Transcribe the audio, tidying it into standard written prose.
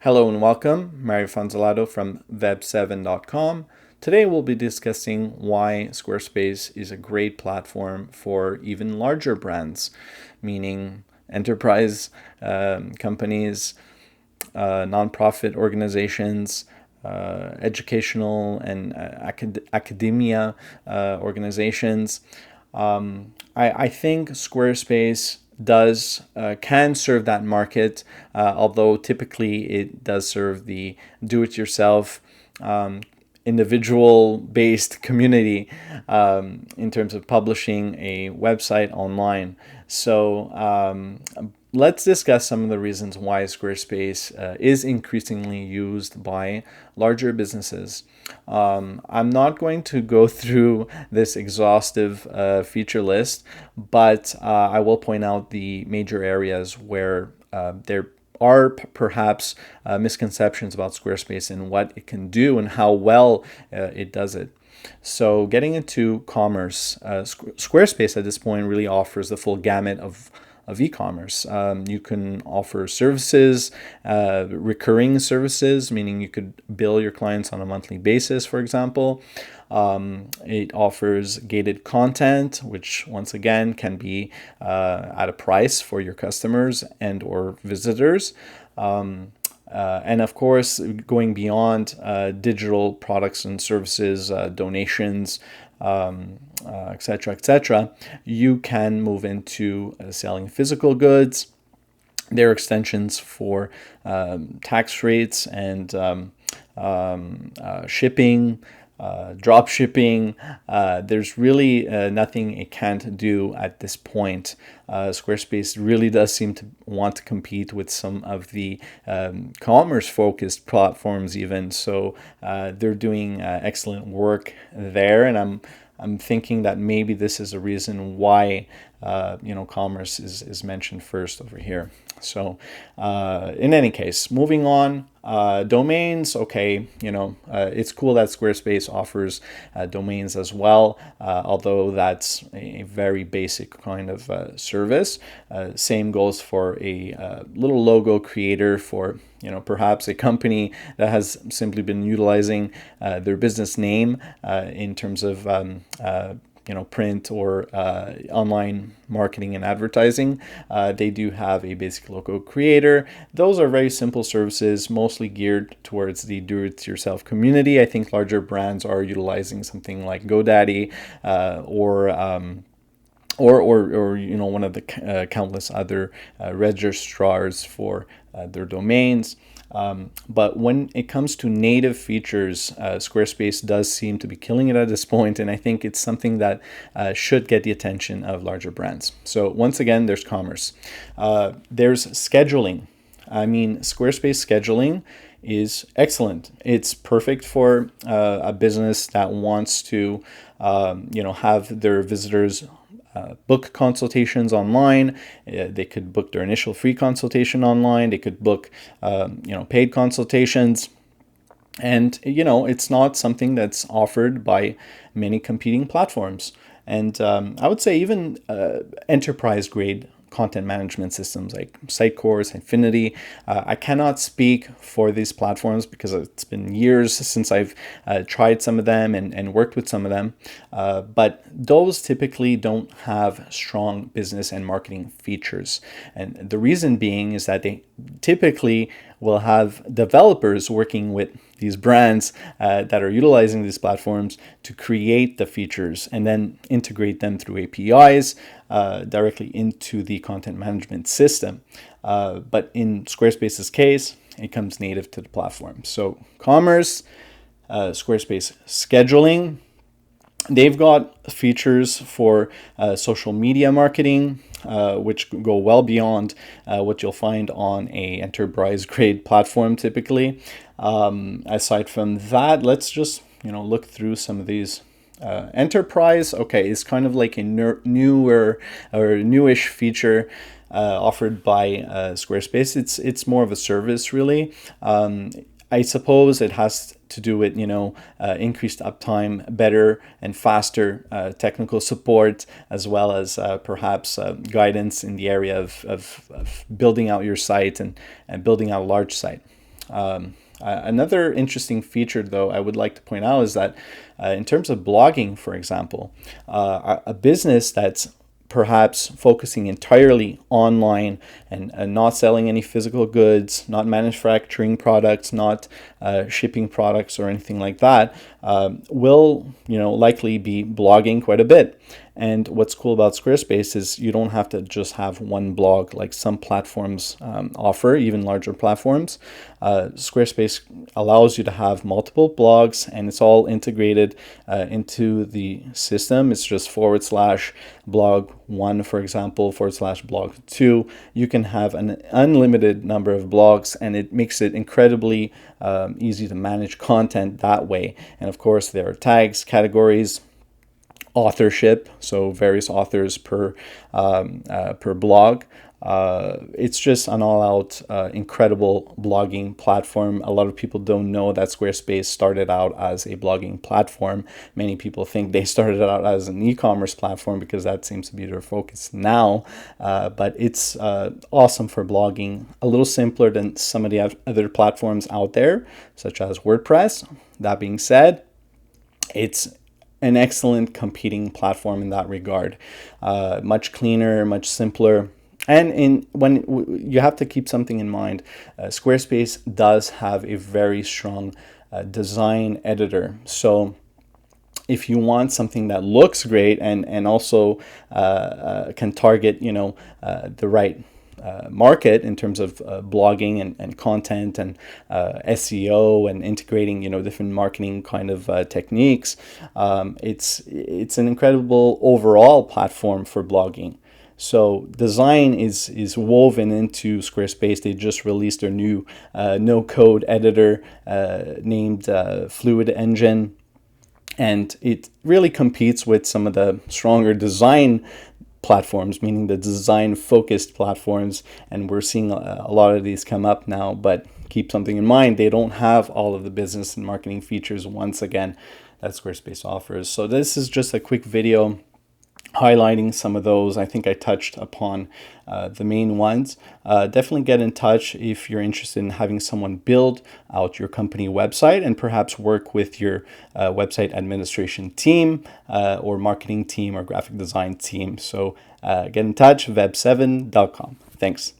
Hello and welcome. Mario Fonzalato from web7.com. Today we'll be discussing why Squarespace is a great platform for even larger brands, meaning enterprise companies, nonprofit organizations, educational and academia organizations. I think Squarespace does can serve that market, although typically it does serve the do-it-yourself individual-based community in terms of publishing a website online. So let's discuss some of the reasons why Squarespace is increasingly used by larger businesses. I'm not going to go through this exhaustive feature list, but I will point out the major areas where there are perhaps misconceptions about Squarespace and what it can do and how well it does it. So getting into commerce, Squarespace at this point really offers the full gamut of e-commerce. You can offer services, recurring services, meaning you could bill your clients on a monthly basis, for example. It offers gated content, which once again can be at a price for your customers and or visitors. And of course, going beyond digital products and services, donations, etc., you can move into selling physical goods. There are extensions for tax rates and shipping, drop shipping. There's really nothing it can't do at this point. Squarespace really does seem to want to compete with some of the commerce-focused platforms even. So they're doing excellent work there, and I'm thinking that maybe this is a reason why commerce is mentioned first over here. So in any case, moving on, domains. Okay, it's cool that Squarespace offers domains as well, although that's a very basic kind of service. Same goes for a little logo creator for perhaps a company that has simply been utilizing their business name in terms of print or online marketing and advertising. They do have a basic logo creator. Those are very simple services, mostly geared towards the do-it-yourself community. I think larger brands are utilizing something like GoDaddy or one of the countless other registrars for their domains. But when it comes to native features, Squarespace does seem to be killing it at this point, and I think it's something that should get the attention of larger brands. So once again, there's commerce. There's scheduling. I mean, Squarespace scheduling is excellent. It's perfect for a business that wants to, have their visitors book consultations online. They could book their initial free consultation online. They could book, paid consultations. And, it's not something that's offered by many competing platforms. And I would say even enterprise grade content management systems like Sitecourse, Infinity. I cannot speak for these platforms because it's been years since I've tried some of them and worked with some of them. But those typically don't have strong business and marketing features. And the reason being is that they typically will have developers working with these brands that are utilizing these platforms to create the features and then integrate them through APIs directly into the content management system. But in Squarespace's case, it comes native to the platform. So commerce, Squarespace scheduling. They've got features for social media marketing, which go well beyond what you'll find on a enterprise-grade platform typically. Aside from that, let's just look through some of these. Enterprise, okay, is kind of like a newer or newish feature offered by Squarespace. It's more of a service, really. I suppose it has to do with increased uptime, better and faster technical support, as well as perhaps guidance in the area of building out your site and building out a large site. Another interesting feature, though, I would like to point out is that in terms of blogging, for example, a business that's perhaps focusing entirely online and not selling any physical goods, not manufacturing products, not shipping products or anything like that, will likely be blogging quite a bit. And what's cool about Squarespace is you don't have to just have one blog like some platforms offer, even larger platforms. Squarespace allows you to have multiple blogs, and it's all integrated into the system. It's just /blog 1, for example, /blog 2. You can have an unlimited number of blogs, and it makes it incredibly easy to manage content that way. And of course, there are tags, categories, authorship, so various authors per blog. It's just an all-out incredible blogging platform. A lot of people don't know that Squarespace started out as a blogging platform. Many people think they started out as an e-commerce platform because that seems to be their focus now. But it's awesome for blogging, a little simpler than some of the other platforms out there, such as WordPress. That being said, it's an excellent competing platform in that regard. Much cleaner, much simpler. And you have to keep something in mind, Squarespace does have a very strong design editor. So if you want something that looks great and also can target the right market in terms of blogging and content and SEO and integrating different marketing kind of techniques, it's an incredible overall platform for blogging. So design is woven into Squarespace. They just released their new no-code editor named Fluid Engine, and it really competes with some of the stronger design platforms, meaning the design-focused platforms, and we're seeing a lot of these come up now. But keep something in mind, they don't have all of the business and marketing features, once again, that Squarespace offers. So this is just a quick video highlighting some of those. I think I touched upon the main ones. Definitely get in touch if you're interested in having someone build out your company website and perhaps work with your website administration team or marketing team or graphic design team. So get in touch, web7.com. Thanks.